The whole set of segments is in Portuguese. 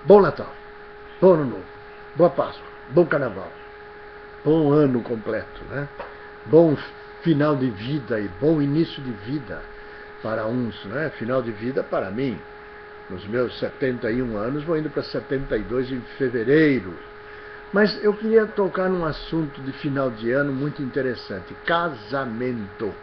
bom Natal, bom Ano Novo, boa Páscoa, bom Carnaval, bom ano completo, né? Bom final de vida e bom início de vida para uns, né? Final de vida para mim. Nos meus 71 anos, vou indo para 72 em fevereiro. Mas eu queria tocar num assunto de final de ano muito interessante: casamento.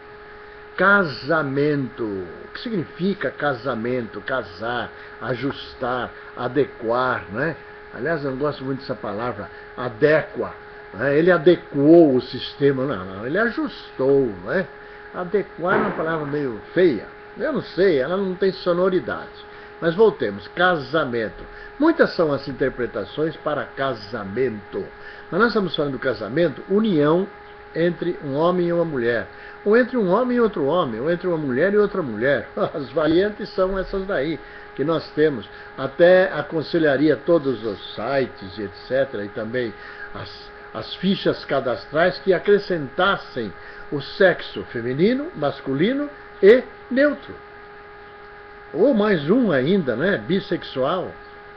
Casamento. O que significa casamento? Casar, ajustar, adequar, né? Aliás, eu não gosto muito dessa palavra, adequa. Né? Ele adequou o sistema. Não, ele ajustou, né? Adequar é uma palavra meio feia. Eu não sei, ela não tem sonoridade. Mas voltemos, casamento. Muitas são as interpretações para casamento. Mas nós estamos falando do casamento, união entre um homem e uma mulher. Ou entre um homem e outro homem, ou entre uma mulher e outra mulher. As variantes são essas daí que nós temos. Até aconselharia todos os sites e etc. E também as fichas cadastrais que acrescentassem o sexo feminino, masculino e neutro. Ou mais um ainda, né? Bissexual,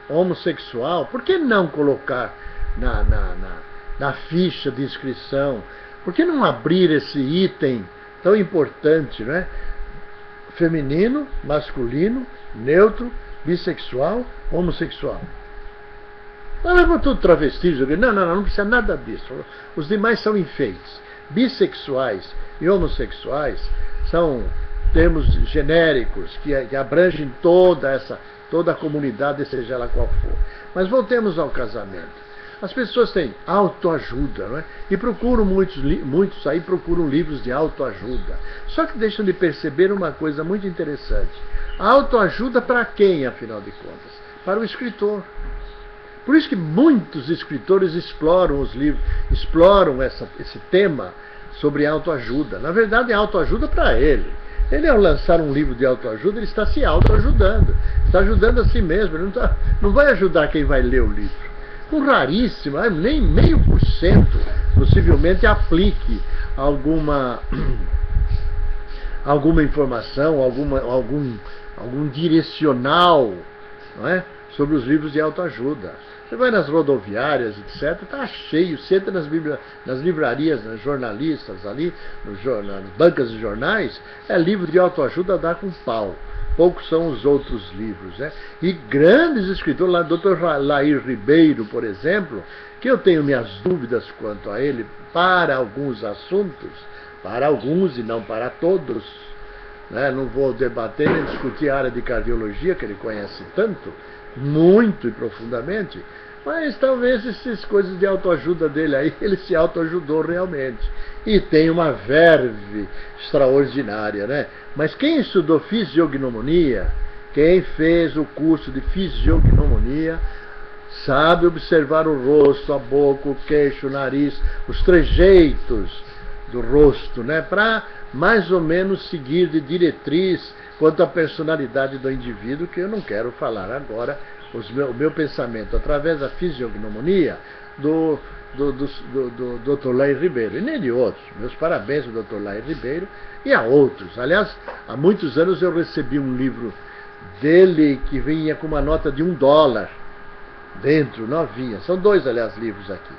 homossexual. Por que não colocar na ficha de inscrição? Por que não abrir esse item tão importante, né? Feminino, masculino, neutro, bissexual, homossexual. Leva tudo travestis. Não precisa nada disso. Os demais são enfeites. Bissexuais e homossexuais são termos genéricos que abrangem toda a comunidade, seja ela qual for. Mas voltemos ao casamento. As pessoas têm autoajuda, não é? E procuram, muitos aí procuram livros de autoajuda. Só que deixam de perceber uma coisa muito interessante. A autoajuda para quem, afinal de contas? Para o escritor. Por isso que muitos escritores exploram os livros, exploram esse tema sobre autoajuda. Na verdade, é autoajuda para ele. Ele, ao lançar um livro de autoajuda, ele está se autoajudando. Está ajudando a si mesmo. Ele não vai ajudar quem vai ler o livro. Com raríssimo, nem 0,5%, possivelmente aplique alguma informação, algum direcional, não é? Sobre os livros de autoajuda. Você vai nas rodoviárias, etc., está cheio. Você entra nas livrarias, nas jornalistas ali, nas bancas de jornais, é livro de autoajuda a dar com pau. Poucos são os outros livros, né? E grandes escritores, lá, Dr. Lair Ribeiro, por exemplo, que eu tenho minhas dúvidas quanto a ele para alguns assuntos, para alguns e não para todos, né? Não vou debater nem discutir a área de cardiologia, que ele conhece tanto, muito e profundamente, mas talvez essas coisas de autoajuda dele aí, ele se autoajudou realmente. E tem uma verve extraordinária, né? Mas quem estudou fisiognomonia, quem fez o curso de fisiognomonia, sabe observar o rosto, a boca, o queixo, o nariz, os trejeitos do rosto, né? Para mais ou menos seguir de diretriz quanto à personalidade do indivíduo, que eu não quero falar agora, o meu pensamento através da fisiognomonia do Dr. Lair Ribeiro, e nem de outros. Meus parabéns ao Dr. Lair Ribeiro e a outros. Aliás, há muitos anos eu recebi um livro dele que vinha com uma nota de $1 dentro, novinha. São dois, aliás, livros aqui,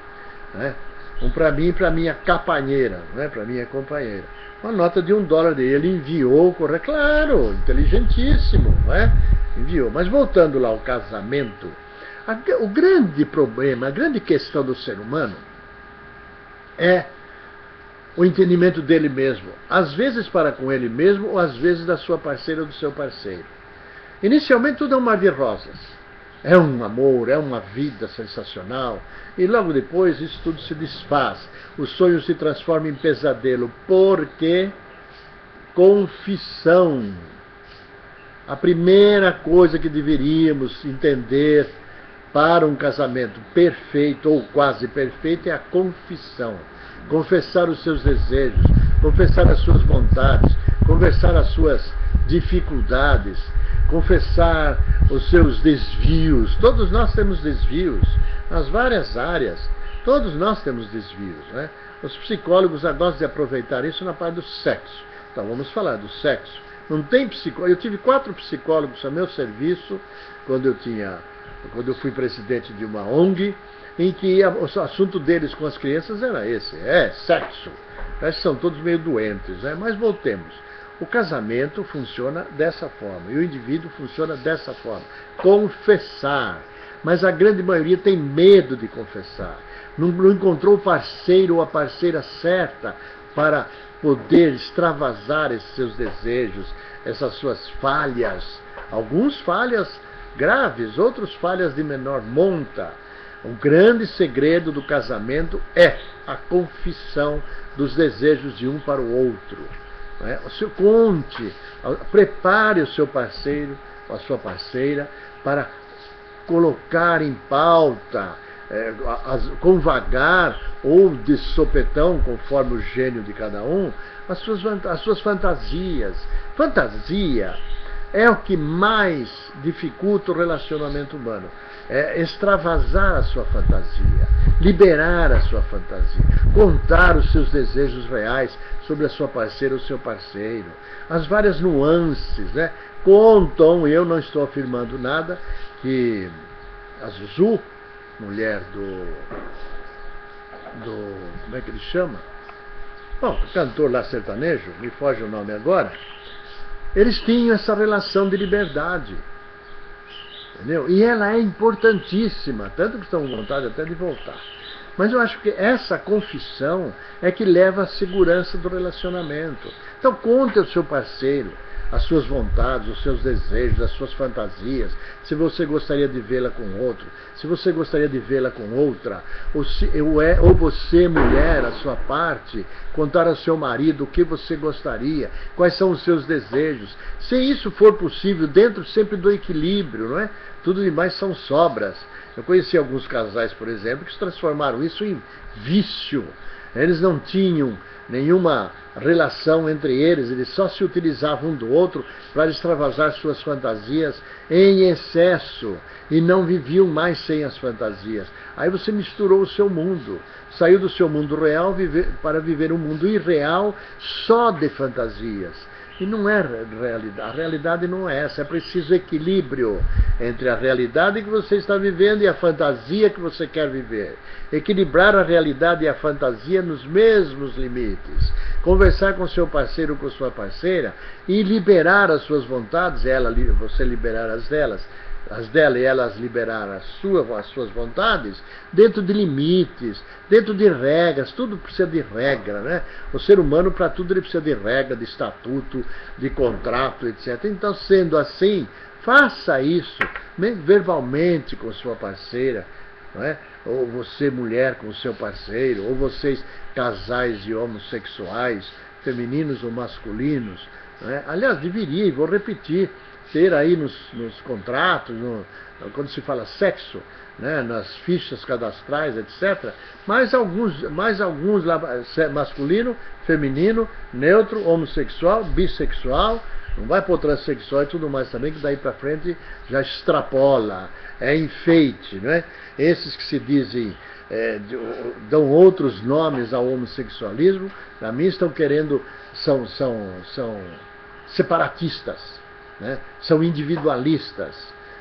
né? Um para mim e para minha companheira, né? Para minha companheira. Uma nota de $1 dele. Ele enviou, claro, inteligentíssimo, né? Enviou. Mas voltando lá ao casamento, o grande problema, a grande questão do ser humano é o entendimento dele mesmo. Às vezes para com ele mesmo, ou às vezes da sua parceira ou do seu parceiro. Inicialmente tudo é um mar de rosas. É um amor, é uma vida sensacional. E logo depois isso tudo se desfaz. O sonho se transforma em pesadelo. Porque confissão. A primeira coisa que deveríamos entender para um casamento perfeito ou quase perfeito é a confissão. Confessar os seus desejos, confessar as suas vontades, confessar as suas dificuldades, confessar os seus desvios. Todos nós temos desvios nas várias áreas. Todos nós temos desvios, né? Os psicólogos gostam de aproveitar isso na parte do sexo. Então vamos falar do sexo. Não tem psicólogo. Eu tive 4 psicólogos a meu serviço quando eu fui presidente de uma ONG, em que o assunto deles com as crianças era esse, sexo. Parece que são todos meio doentes, né? Mas voltemos. O casamento funciona dessa forma, e o indivíduo funciona dessa forma. Confessar. Mas a grande maioria tem medo de confessar. Não encontrou o parceiro ou a parceira certa para poder extravasar esses seus desejos, essas suas falhas. Alguns falhas graves, outros falhas de menor monta. O grande segredo do casamento é a confissão dos desejos de um para o outro. Conte, prepare o seu parceiro, a sua parceira, para colocar em pauta, com vagar ou de sopetão, conforme o gênio de cada um, as suas fantasias. Fantasia é o que mais dificulta o relacionamento humano. É extravasar a sua fantasia, liberar a sua fantasia, contar os seus desejos reais sobre a sua parceira ou seu parceiro, as várias nuances, né? Contam, eu não estou afirmando nada, que a Zuzu, mulher do como é que ele chama? Bom, o cantor lá sertanejo, me foge o nome agora, eles tinham essa relação de liberdade. Entendeu? E ela é importantíssima, tanto que estão com vontade até de voltar. Mas eu acho que essa confissão é que leva à segurança do relacionamento. Então conte ao seu parceiro as suas vontades, os seus desejos, as suas fantasias, se você gostaria de vê-la com outro, se você gostaria de vê-la com outra, ou você, mulher, a sua parte, contar ao seu marido o que você gostaria, quais são os seus desejos. Se isso for possível, dentro sempre do equilíbrio, não é? Tudo demais são sobras. Eu conheci alguns casais, por exemplo, que transformaram isso em vício. Eles não tinham nenhuma relação entre eles só se utilizavam um do outro para extravasar suas fantasias em excesso e não viviam mais sem as fantasias. Aí você misturou o seu mundo, saiu do seu mundo real para viver um mundo irreal só de fantasias. E não é realidade. A realidade não é essa. É preciso equilíbrio entre a realidade que você está vivendo e a fantasia que você quer viver. Equilibrar a realidade e a fantasia nos mesmos limites. Conversar com seu parceiro ou com sua parceira e liberar as suas vontades, você liberar as dela e elas liberar as suas vontades, dentro de limites, dentro de regras. Tudo precisa de regra, né? O ser humano, para tudo, ele precisa de regra, de estatuto, de contrato, etc. Então, sendo assim, faça isso verbalmente com sua parceira, não é? Ou você, mulher, com o seu parceiro, ou vocês, casais de homossexuais, femininos ou masculinos, não é? Aliás, deveria, e vou repetir, ter aí nos contratos, quando se fala sexo, né, nas fichas cadastrais, etc., mais alguns lá, masculino, feminino, neutro, homossexual, bissexual, não vai pôr transexual e tudo mais também, que daí para frente já extrapola, é enfeite, não é? Esses que se dizem, dão outros nomes ao homossexualismo, para mim estão querendo, são separatistas, né? São individualistas.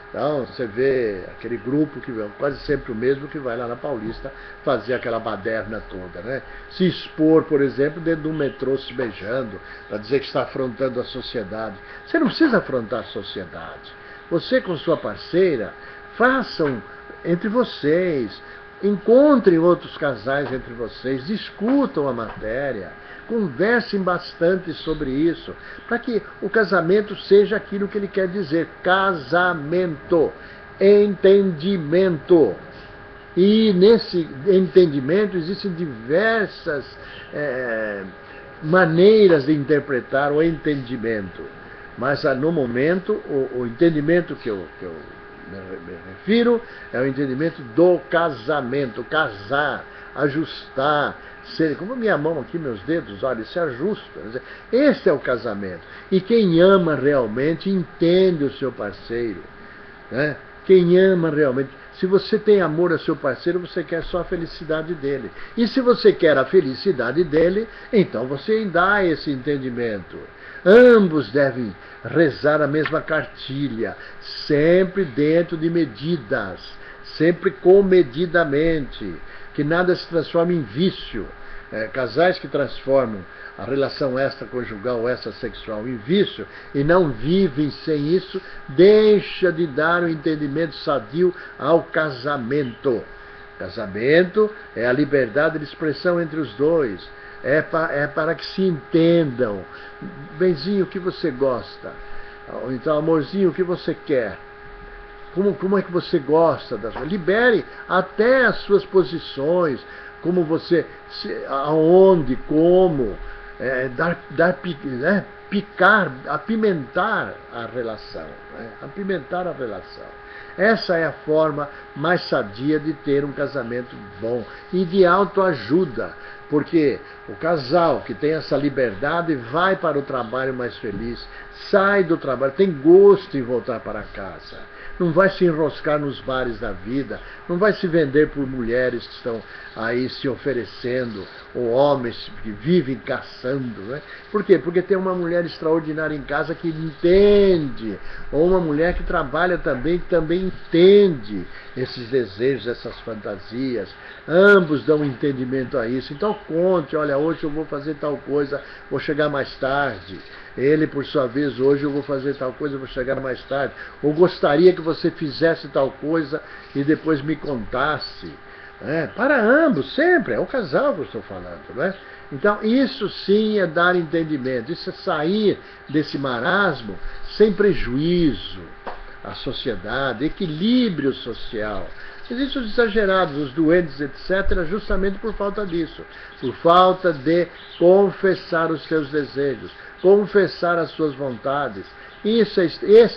Então você vê aquele grupo, que é quase sempre o mesmo, que vai lá na Paulista fazer aquela baderna toda, né? Se expor, por exemplo, dentro de um metrô se beijando, para dizer que está afrontando a sociedade. Você não precisa afrontar a sociedade. Você com sua parceira, façam entre vocês, encontrem outros casais entre vocês, discutam a matéria, conversem bastante sobre isso, para que o casamento seja aquilo que ele quer dizer: casamento, entendimento. E nesse entendimento existem diversas maneiras de interpretar o entendimento. Mas no momento, o entendimento que eu me refiro é o entendimento do casamento. Casar, ajustar, como a minha mão aqui, meus dedos, olha, se ajusta. Esse é o casamento. E quem ama realmente entende o seu parceiro, né? Quem ama realmente. Se você tem amor ao seu parceiro, você quer só a felicidade dele. E se você quer a felicidade dele, então você dá esse entendimento. Ambos devem rezar a mesma cartilha, sempre dentro de medidas, sempre comedidamente, que nada se transforme em vício. Casais que transformam a relação extraconjugal ou extrasexual em vício e não vivem sem isso, deixa de dar o entendimento sadio ao casamento. Casamento é a liberdade de expressão entre os dois. É para que se entendam. Benzinho, o que você gosta? Então, amorzinho, o que você quer? Como é que você gosta das coisas? Libere até as suas posições, como você, aonde, como, picar, apimentar a relação. Apimentar a relação. Essa é a forma mais sadia de ter um casamento bom e de autoajuda, porque o casal que tem essa liberdade vai para o trabalho mais feliz, sai do trabalho, tem gosto em voltar para casa, não vai se enroscar nos bares da vida, não vai se vender por mulheres que estão aí se oferecendo, ou homens que vivem caçando. Né? Por quê? Porque tem uma mulher extraordinária em casa que entende, ou uma mulher que trabalha também, que também entende esses desejos, essas fantasias. Ambos dão entendimento a isso. Então conte, olha, hoje eu vou fazer tal coisa, vou chegar mais tarde. Ele, por sua vez, hoje eu vou fazer tal coisa, vou chegar mais tarde. Ou gostaria que você fizesse tal coisa e depois me contasse. Para ambos, sempre, é o casal que eu estou falando. Né? Então, isso sim é dar entendimento, isso é sair desse marasmo sem prejuízo à sociedade, equilíbrio social. Existem os exagerados, os doentes, etc., justamente por falta disso, por falta de confessar os seus desejos, confessar as suas vontades. Isso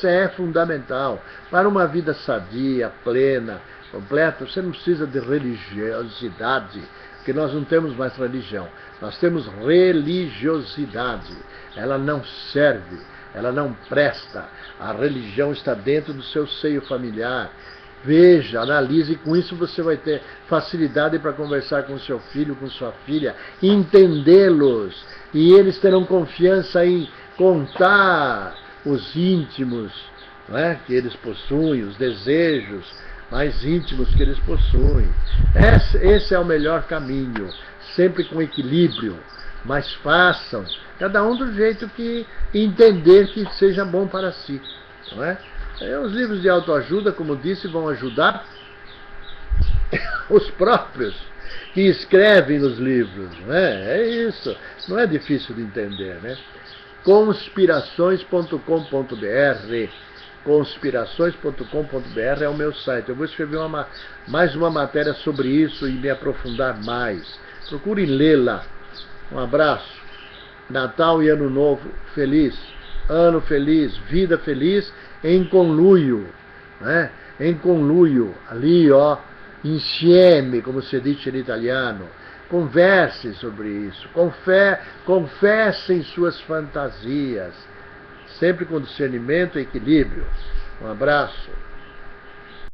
é fundamental para uma vida sadia, plena, completa. Você não precisa de religiosidade, porque nós não temos mais religião, nós temos religiosidade. Ela não serve, ela não presta. A religião está dentro do seu seio familiar. Veja, analise, e com isso você vai ter facilidade para conversar com seu filho, com sua filha, entendê-los, e eles terão confiança em contar os íntimos, que eles possuem, os desejos mais íntimos que eles possuem. Esse é o melhor caminho, sempre com equilíbrio, mas façam, cada um do jeito que entender que seja bom para si. Não é? Os livros de autoajuda, como disse, vão ajudar os próprios que escrevem nos livros. É isso, não é difícil de entender. Né? Conspirações.com.br Conspirações.com.br é o meu site. Eu vou escrever mais uma matéria sobre isso e me aprofundar mais. Procurem lê-la. Um abraço. Natal e Ano Novo feliz. Ano feliz, vida feliz, em conluio. Né? Em conluio. Ali, insieme, como se diz em italiano. Conversem sobre isso. Confessem suas fantasias. Sempre com discernimento e equilíbrio. Um abraço.